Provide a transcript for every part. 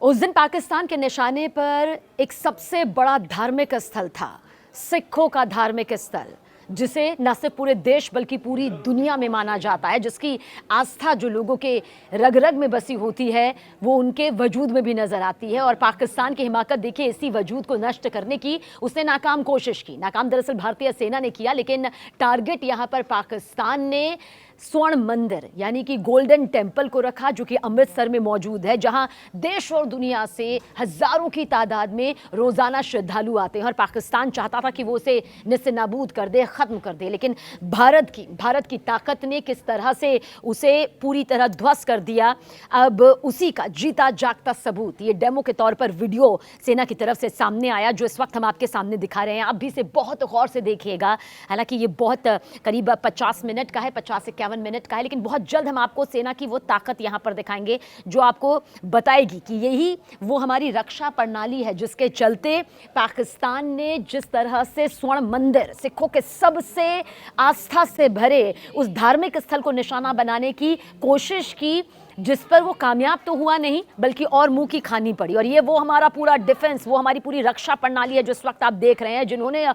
उस दिन पाकिस्तान के निशाने पर एक सबसे बड़ा धार्मिक स्थल था, सिखों का धार्मिक स्थल, जिसे न सिर्फ पूरे देश बल्कि पूरी दुनिया में माना जाता है, जिसकी आस्था जो लोगों के रग रग में बसी होती है वो उनके वजूद में भी नजर आती है। और पाकिस्तान की हिमाकत देखिए, इसी वजूद को नष्ट करने की उसने नाकाम कोशिश की। नाकाम दरअसल भारतीय सेना ने किया, लेकिन टारगेट यहाँ पर पाकिस्तान ने स्वर्ण मंदिर यानी कि गोल्डन टेम्पल को रखा, जो कि अमृतसर में मौजूद है, जहां देश और दुनिया से हजारों की तादाद में रोजाना श्रद्धालु आते हैं। और पाकिस्तान चाहता था कि वो उसे निस्ते-नाबूद कर दे, खत्म कर दे, लेकिन भारत की ताकत ने किस तरह से उसे पूरी तरह ध्वस्त कर दिया। अब उसी का जीता जागता सबूत ये डेमो के तौर पर वीडियो सेना की तरफ से सामने आया, जो इस वक्त हम आपके सामने दिखा रहे हैं। आप भी इसे बहुत गौर से देखिएगा। हालांकि ये बहुत करीब 50 मिनट का है, 50 से 51 मिनट का है, लेकिन बहुत जल्द हम आपको सेना की वो ताकत यहां पर दिखाएंगे जो आपको बताएगी कि यही वो हमारी रक्षा प्रणाली है, जिसके चलते पाकिस्तान ने जिस तरह से स्वर्ण मंदिर, सिखों के सबसे आस्था से भरे उस धार्मिक स्थल को निशाना बनाने की कोशिश की, जिस पर वो कामयाब तो हुआ नहीं बल्कि और मुंह की खानी पड़ी। और ये वो हमारा पूरा डिफेंस, वो हमारी पूरी रक्षा प्रणाली है जो इस वक्त आप देख रहे हैं, जिन्होंने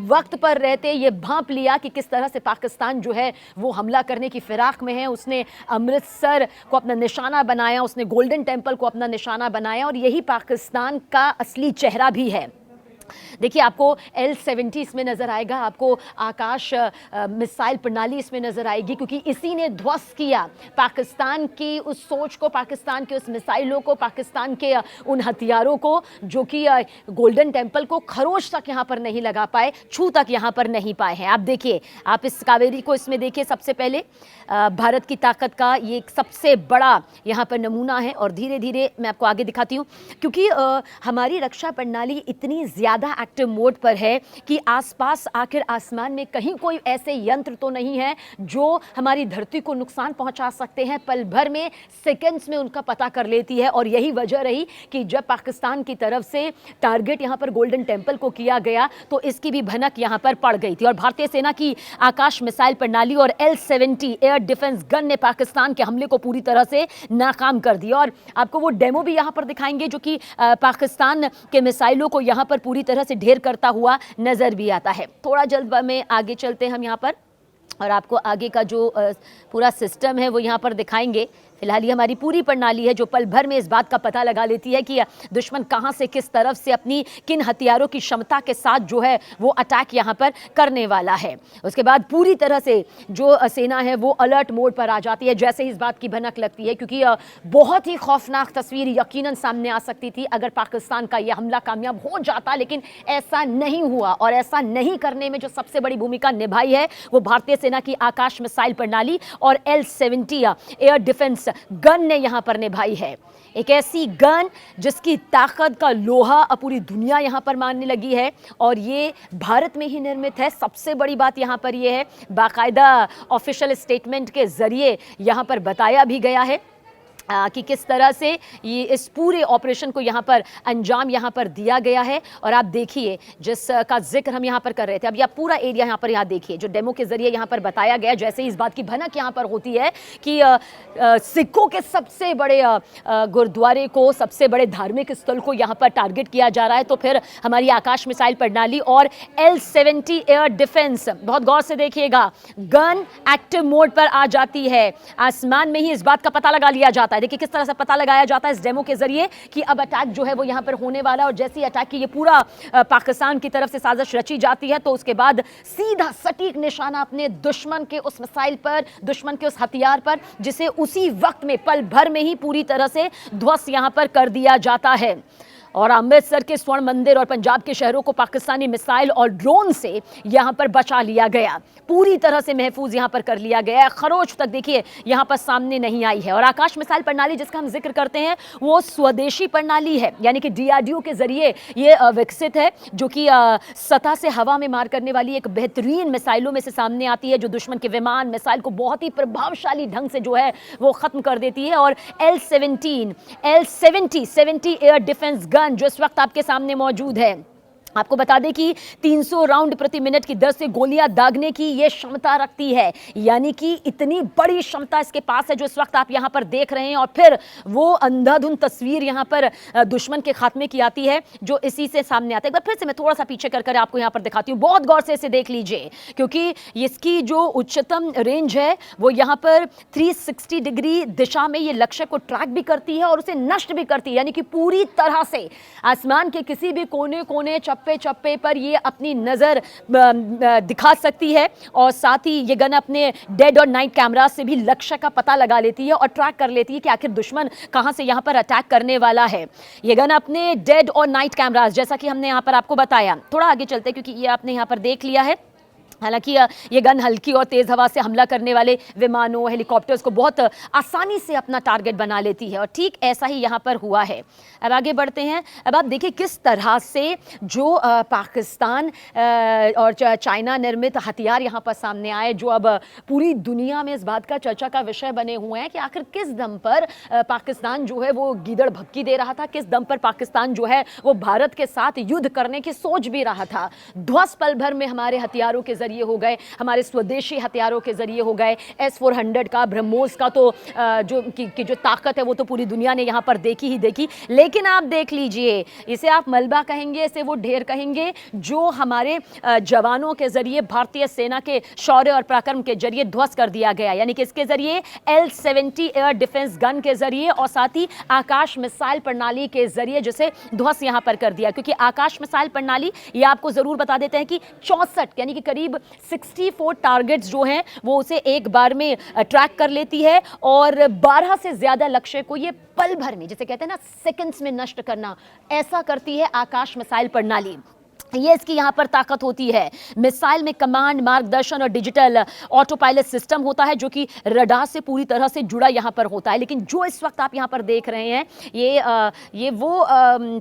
वक्त पर रहते ये भांप लिया कि किस तरह से पाकिस्तान जो है वो हमला करने की फिराक में है। उसने अमृतसर को अपना निशाना बनाया, उसने गोल्डन टेम्पल को अपना निशाना बनाया, और यही पाकिस्तान का असली चेहरा भी है। देखिए, आपको L-70 इसमें नजर आएगा, आपको आकाश मिसाइल प्रणाली इसमें नजर आएगी, क्योंकि इसी ने ध्वस्त किया पाकिस्तान की उस सोच को, पाकिस्तान के उस मिसाइलों को, पाकिस्तान के उन हथियारों को, जो कि गोल्डन टेम्पल को खरोच तक यहाँ पर नहीं लगा पाए, छू तक यहाँ पर नहीं पाए हैं। आप देखिए, आप इस कावेरी को इसमें देखिए। सबसे पहले भारत की ताकत का ये एक सबसे बड़ा यहाँ पर नमूना है, और धीरे धीरे मैं आपको आगे दिखाती हूँ, क्योंकि हमारी रक्षा प्रणाली इतनी ज़्यादा एक्टिव मोड पर है कि आसपास आखिर आसमान में कहीं कोई ऐसे यंत्र तो नहीं है जो हमारी धरती को नुकसान पहुंचा सकते हैं। पल भर में, सेकंड्स में उनका पता कर लेती है। और यही वजह रही कि जब पाकिस्तान की तरफ से टारगेट यहां पर गोल्डन टेम्पल को किया गया, तो इसकी भी भनक यहां पर पड़ गई थी। और भारतीय सेना की आकाश मिसाइल प्रणाली और L-70 एयर डिफेंस गन ने पाकिस्तान के हमले को पूरी तरह से नाकाम कर दिया। और आपको वो डेमो भी यहां पर दिखाएंगे, जो कि पाकिस्तान के मिसाइलों को यहां पर पूरी तरह से ढेर करता हुआ नजर भी आता है। थोड़ा जल्द में आगे चलते हैं हम यहाँ पर, और आपको आगे का जो पूरा सिस्टम है वो यहाँ पर दिखाएंगे। फिलहाल ये हमारी पूरी प्रणाली है जो पल भर में इस बात का पता लगा लेती है कि दुश्मन कहां से, किस तरफ से, अपनी किन हथियारों की क्षमता के साथ जो है वो अटैक यहां पर करने वाला है। उसके बाद पूरी तरह से जो सेना है वो अलर्ट मोड पर आ जाती है जैसे ही इस बात की भनक लगती है, क्योंकि बहुत ही खौफनाक तस्वीर यकीनन सामने आ सकती थी अगर पाकिस्तान का यह हमला कामयाब हो जाता, लेकिन ऐसा नहीं हुआ। और ऐसा नहीं करने में जो सबसे बड़ी भूमिका निभाई है वो भारतीय सेना की आकाश मिसाइल प्रणाली और L-70 एयर डिफेंस गन ने यहां पर निभाई है। एक ऐसी गन जिसकी ताकत का लोहा पूरी दुनिया यहां पर मानने लगी है, और ये भारत में ही निर्मित है। सबसे बड़ी बात यहां पर यह है, बाकायदा ऑफिशियल स्टेटमेंट के जरिए यहां पर बताया भी गया है कि किस तरह से ये इस पूरे ऑपरेशन को यहाँ पर अंजाम यहाँ पर दिया गया है। और आप देखिए, जिसका जिक्र हम यहाँ पर कर रहे थे, अब यह पूरा एरिया यहाँ पर यहाँ देखिए, जो डेमो के जरिए यहाँ पर बताया गया, जैसे ही इस बात की भनक यहाँ पर होती है कि सिखों के सबसे बड़े गुरुद्वारे को, सबसे बड़े धार्मिक स्थल को यहाँ पर टारगेट किया जा रहा है, तो फिर हमारी आकाश मिसाइल प्रणाली और L-70 एयर डिफेंस, बहुत गौर से देखिएगा, गन एक्टिव मोड पर आ जाती है। आसमान में ही इस बात का पता लगा लिया जाता है। देखिए किस तरह से पता लगाया जाता है इस डेमो के जरिए कि अब अटैक जो है वो यहां पर होने वाला है। और जैसे ही अटैक की ये पूरा पाकिस्तान की तरफ से साजिश रची जाती है, तो उसके बाद सीधा सटीक निशाना अपने दुश्मन के उस मिसाइल पर, दुश्मन के उस हथियार पर, जिसे उसी वक्त में, पल भर में ही पूरी तरह से ध्वस्त यहां पर कर दिया जाता है। और अमृतसर के स्वर्ण मंदिर और पंजाब के शहरों को पाकिस्तानी मिसाइल और ड्रोन से यहां पर बचा लिया गया, पूरी तरह से महफूज यहां पर कर लिया गया। खरोच तक देखिए यहां पर सामने नहीं आई है। और आकाश मिसाइल प्रणाली जिसका हम जिक्र करते हैं वो स्वदेशी प्रणाली है, यानी कि DRDO के जरिए ये विकसित है, जो कि सतह से हवा में मार करने वाली एक बेहतरीन मिसाइलों में से सामने आती है, जो दुश्मन के विमान, मिसाइल को बहुत ही प्रभावशाली ढंग से जो है वो खत्म कर देती है। और L-70 एयर डिफेंस गन जो इस वक्त आपके सामने मौजूद है, आपको बता दें कि 300 राउंड प्रति मिनट की दर से गोलियां दागने की ये क्षमता रखती है, यानी कि इतनी बड़ी क्षमता इसके पास है जो इस वक्त आप यहां पर देख रहे हैं। और फिर वो अंधाधुंध तस्वीर यहां पर दुश्मन के खात्मे की आती है जो इसी से सामने आता है। एक बार फिर से मैं थोड़ा सा पीछे कर आपको यहां पर दिखाती हूं, बहुत गौर से इसे देख लीजिए, क्योंकि इसकी जो उच्चतम रेंज है वो यहां पर 360 डिग्री दिशा में ये लक्ष्य को ट्रैक भी करती है और उसे नष्ट भी करती है, यानी कि पूरी तरह से आसमान के किसी भी कोने कोने चप्पे चप्पे पर ये अपनी नजर दिखा सकती है। और साथ ही ये गन अपने डेड और नाइट कैमरा से भी लक्ष्य का पता लगा लेती है और ट्रैक कर लेती है कि आखिर दुश्मन कहां से यहां पर अटैक करने वाला है। ये गन अपने डेड और नाइट कैमरास, जैसा कि हमने यहां पर आपको बताया, थोड़ा आगे चलते हैं क्योंकि ये आपने यहां पर देख लिया है। हालांकि ये गन हल्की और तेज हवा से हमला करने वाले विमानों, हेलीकॉप्टर्स को बहुत आसानी से अपना टारगेट बना लेती है और ठीक ऐसा ही यहां पर हुआ है। अब आगे बढ़ते हैं। अब आप देखिए किस तरह से जो पाकिस्तान और चाइना निर्मित हथियार यहां पर सामने आए, जो अब पूरी दुनिया में इस बात का चर्चा का विषय बने हुए हैं कि आखिर किस दम पर पाकिस्तान जो है वो गीदड़ भभकी दे रहा था, किस दम पर पाकिस्तान जो है वो भारत के साथ युद्ध करने की सोच भी रहा था। ध्वस्त पल भर में हमारे हथियारों के जरिए हो गए, हमारे स्वदेशी हथियारों के जरिए हो गए। S-400 का, ब्रह्मोस का तो जो ताकत है वो तो पूरी दुनिया ने यहां पर देखी ही देखी। लेकिन आप देख लीजिए, इसे आप मलबा कहेंगे, इसे वो ढेर कहेंगे, जो हमारे जवानों के जरिए भारतीय सेना के शौर्य और पराक्रम के जरिए ध्वस्त कर दिया गया, यानी कि इसके जरिए L-70 एयर डिफेंस गन के जरिए और साथ ही आकाश मिसाइल प्रणाली के जरिए जिसे ध्वस्त यहां पर कर दिया। क्योंकि आकाश मिसाइल प्रणाली, ये आपको जरूर बता देते हैं कि 64 यानी कि करीब 64 टारगेट्स जो हैं वो उसे एक बार में ट्रैक कर लेती है और 12 से ज्यादा लक्ष्य को ये पल भर में, जिसे कहते हैं ना सेकंड्स में नष्ट करना, ऐसा करती है आकाश मिसाइल प्रणाली। ये इसकी यहां पर ताकत होती है। मिसाइल में कमांड, मार्गदर्शन और डिजिटल ऑटो पायलट सिस्टम होता है जो कि रडार से पूरी तरह से जुड़ा यहां पर होता है। लेकिन जो इस वक्त आप यहां पर देख रहे हैं ये वो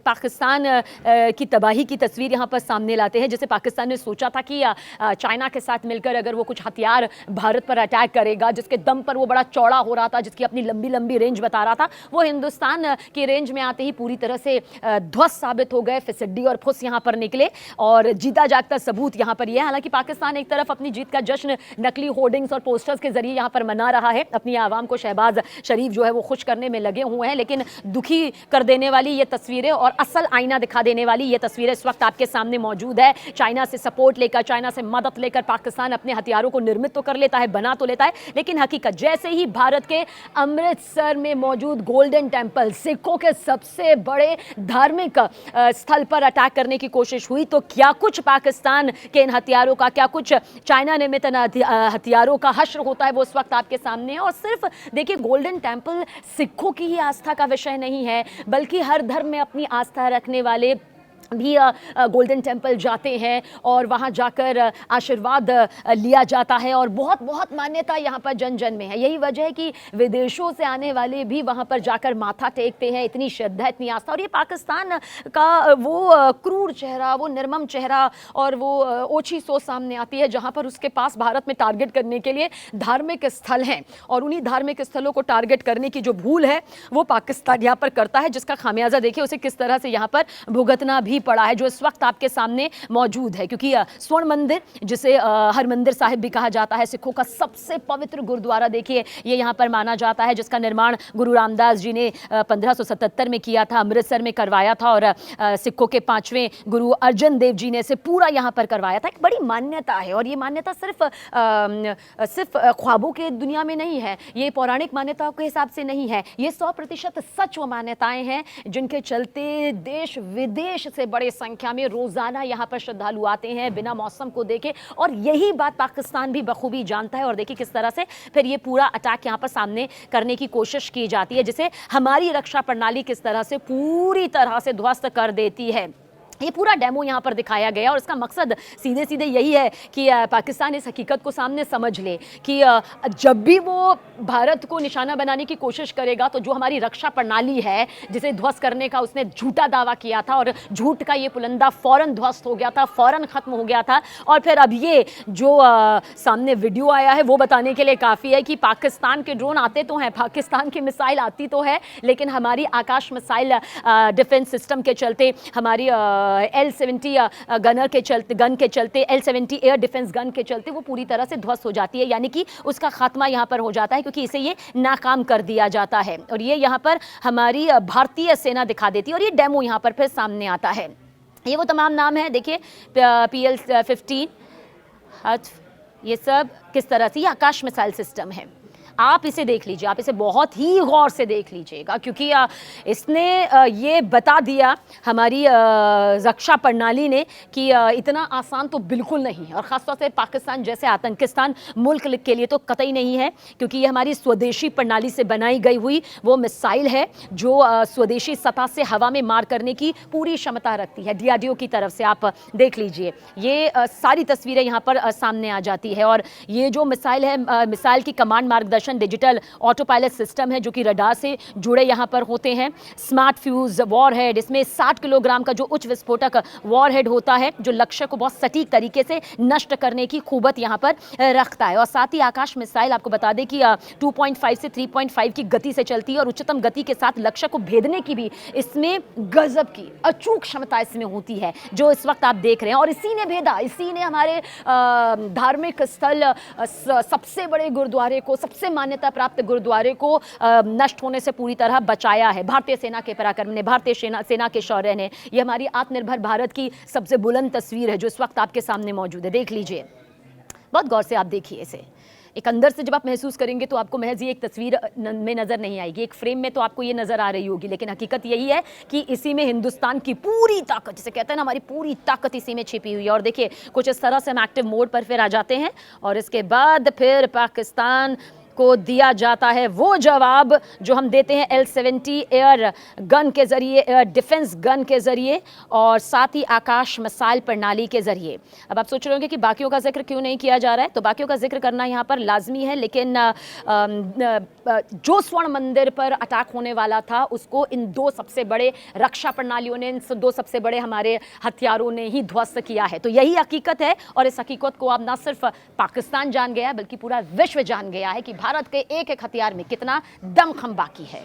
पाकिस्तान की तबाही की तस्वीर यहां पर सामने लाते हैं। जैसे पाकिस्तान ने सोचा था कि चाइना के साथ मिलकर अगर वो कुछ हथियार भारत पर अटैक करेगा, जिसके दम पर वो बड़ा चौड़ा हो रहा था, जिसकी अपनी लंबी लंबी रेंज बता रहा था, वो हिंदुस्तान की रेंज में आते ही पूरी तरह से ध्वस्त साबित हो गए। फिसड्डी और फुस यहां पर निकले और जीता जागता सबूत यहां पर यह। हालांकि पाकिस्तान एक तरफ अपनी जीत का जश्न नकली होर्डिंग्स और पोस्टर्स के जरिए यहां पर मना रहा है, अपनी आवाम को शहबाज शरीफ जो है वो खुश करने में लगे हुए हैं, लेकिन दुखी कर देने वाली ये तस्वीरें और असल आईना दिखा देने वाली ये तस्वीरें इस वक्त आपके सामने मौजूद है। चाइना से सपोर्ट लेकर, चाइना से मदद लेकर पाकिस्तान अपने हथियारों को निर्मित तो कर लेता है, बना तो लेता है, लेकिन हकीकत जैसे ही भारत के अमृतसर में मौजूद गोल्डन टेंपल, सिखों के सबसे बड़े धार्मिक स्थल पर अटैक करने की कोशिश हुई, तो क्या कुछ पाकिस्तान के इन हथियारों का, क्या कुछ चाइना निर्मित हथियारों का हश्र होता है वो इस वक्त आपके सामने है। और सिर्फ देखिए, गोल्डन टेंपल सिखों की ही आस्था का विषय नहीं है, बल्कि हर धर्म में अपनी आस्था रखने वाले भी गोल्डन टेंपल जाते हैं और वहाँ जाकर आशीर्वाद लिया जाता है और बहुत बहुत मान्यता यहाँ पर जन जन में है। यही वजह है कि विदेशों से आने वाले भी वहाँ पर जाकर माथा टेकते हैं, इतनी श्रद्धा, इतनी आस्था। और ये पाकिस्तान का वो क्रूर चेहरा, वो निर्मम चेहरा और वो ओछी सोच सामने आती है जहाँ पर उसके पास भारत में टारगेट करने के लिए धार्मिक स्थल हैं और उन्हीं धार्मिक स्थलों को टारगेट करने की जो भूल है वो पाकिस्तान यहाँ पर करता है, जिसका खामियाजा देखिए उसे किस तरह से यहाँ पर भुगतना भी पड़ा है, जो इस वक्त आपके सामने मौजूद है। क्योंकि स्वर्ण मंदिर, जिसे हरमंदिर साहिब भी कहा जाता है, सिखों का सबसे पवित्र गुरुद्वारा, देखिए ये यहाँ पर माना जाता है, जिसका निर्माण गुरु रामदास जी ने 1577 में किया था, अमृतसर में करवाया था और सिखों के 5वें गुरु अर्जन देव जी ने इसे पूरा यहाँ पर करवाया था। एक बड़ी मान्यता है और ये मान्यता सिर्फ ख्वाबों के दुनिया में नहीं है, ये पौराणिक मान्यताओं के हिसाब से नहीं है, ये 100% सच वो मान्यताएं हैं जिनके चलते देश विदेश से बड़े संख्या में रोजाना यहाँ पर श्रद्धालु आते हैं बिना मौसम को देखे। और यही बात पाकिस्तान भी बखूबी जानता है और देखिए किस तरह से फिर ये पूरा अटैक यहाँ पर सामने करने की कोशिश की जाती है, जिसे हमारी रक्षा प्रणाली किस तरह से पूरी तरह से ध्वस्त कर देती है। ये पूरा डेमो यहाँ पर दिखाया गया और इसका मकसद सीधे सीधे यही है कि पाकिस्तान इस हकीकत को सामने समझ ले कि जब भी वो भारत को निशाना बनाने की कोशिश करेगा तो जो हमारी रक्षा प्रणाली है जिसे ध्वस्त करने का उसने झूठा दावा किया था और झूठ का ये पुलंदा फौरन ध्वस्त हो गया था, फौरन खत्म हो गया था। और फिर अब ये जो सामने वीडियो आया है वो बताने के लिए काफ़ी है कि पाकिस्तान के ड्रोन आते तो हैं, पाकिस्तान की मिसाइल आती तो है, लेकिन हमारी आकाश मिसाइल डिफेंस सिस्टम के चलते, हमारी L-70 गन के चलते L-70 एयर डिफेंस गन के चलते वो पूरी तरह से ध्वस्त हो जाती है, यानी कि उसका खात्मा यहाँ पर हो जाता है, क्योंकि इसे ये नाकाम कर दिया जाता है। और ये यहाँ पर हमारी भारतीय सेना दिखा देती है और ये डेमो यहाँ पर फिर सामने आता है। ये वो तमाम नाम है, देखिए PL-15, ये सब किस तरह से, ये आकाश मिसाइल सिस्टम है। आप इसे देख लीजिए, आप इसे बहुत ही गौर से देख लीजिएगा, क्योंकि इसने ये बता दिया हमारी रक्षा प्रणाली ने कि इतना आसान तो बिल्कुल नहीं है, और ख़ासतौर से पाकिस्तान जैसे आतंकिस्तान मुल्क के लिए तो कतई नहीं है, क्योंकि ये हमारी स्वदेशी प्रणाली से बनाई गई हुई वो मिसाइल है जो स्वदेशी सतह से हवा में मार करने की पूरी क्षमता रखती है। DRDO की तरफ से आप देख लीजिए, ये सारी तस्वीरें यहाँ पर सामने आ जाती है। और ये जो मिसाइल है, मिसाइल की कमांड मार्गदर्शन डिजिटल ऑटो पायलट सिस्टम है, जो कि रडार से जुड़े यहाँ पर होते हैं। स्मार्ट फ्यूज वॉरहेड, इसमें 60 किलोग्राम का जो उच्च विस्फोटक वॉरहेड होता है, जो लक्ष्य को बहुत सटीक तरीके से नष्ट करने की खूबत यहाँ पर रखता है। और साथ ही आकाश मिसाइल आपको बता दें कि 2.5 से 3.5 की गति से चलती है, और उच्चतम गति के साथ लक्ष्य को भेदने की भी इसमें गजब की अचूक क्षमता इसमें होती है, जो इस वक्त आप देख रहे हैं। और इसी ने भेदा, इसी ने हमारे धार्मिक स्थल, सबसे बड़े गुरुद्वारे को, सबसे मान्यता प्राप्त गुरुद्वारे को नष्ट होने से पूरी तरह बचाया है भारतीय सेना के पराक्रम ने, भारतीय सेना के शौर्य ने। ये हमारी आत्मनिर्भर भारत की सबसे बुलंद तस्वीर है जो इस वक्त आपके सामने मौजूद है, देख लीजिए, बहुत गौर से आप देखिए इसे। एक अंदर से जब आप महसूस करेंगे तो आपको महज ये एक तस्वीर में नज़र नहीं आएगी, एक फ्रेम में तो आपको ये नज़र आ रही होगी, लेकिन हकीकत यही है कि इसी में हिंदुस्तान की पूरी ताकत, जिसे कहते हैं ना, हमारी पूरी ताकत इसी में छिपी हुई है। और देखिए कुछ इस तरह से हम एक्टिव मोड पर फिर आ जाते हैं, और इसके बाद फिर पाकिस्तान को दिया जाता है वो जवाब जो हम देते हैं L-70 एयर गन के ज़रिए, एयर डिफेंस गन के ज़रिए, और साथ ही आकाश मिसाइल प्रणाली के ज़रिए। अब आप सोच रहे होंगे कि बाकियों का जिक्र क्यों नहीं किया जा रहा है, तो बाकियों का जिक्र करना यहाँ पर लाजमी है, लेकिन जो स्वर्ण मंदिर पर अटैक होने वाला था उसको इन दो सबसे बड़े रक्षा प्रणालियों ने, इन दो सबसे बड़े हमारे हथियारों ने ही ध्वस्त किया है। तो यही हकीकत है, और इस हकीकत को अब न सिर्फ पाकिस्तान जान गया है बल्कि पूरा विश्व जान गया है कि भारत के एक एक हथियार में कितना दमखम बाकी है।